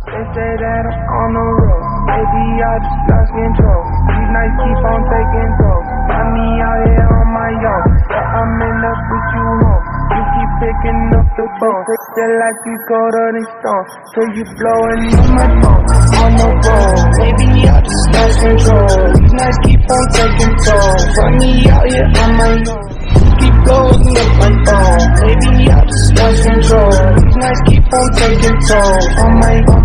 They say that I'm on the road, maybe I just lost control. These nights keep on taking toll. Got me out here on my own, but I'm in love with you home. You keep picking up the phone, feel like you colder than stone. So you blowing up my phone, on the road. Maybe I just lost control. These nights keep on taking toll. Got me out here on my own. Keep blowing up my phone. Maybe I just lost control. These nights keep on taking toll. On my own.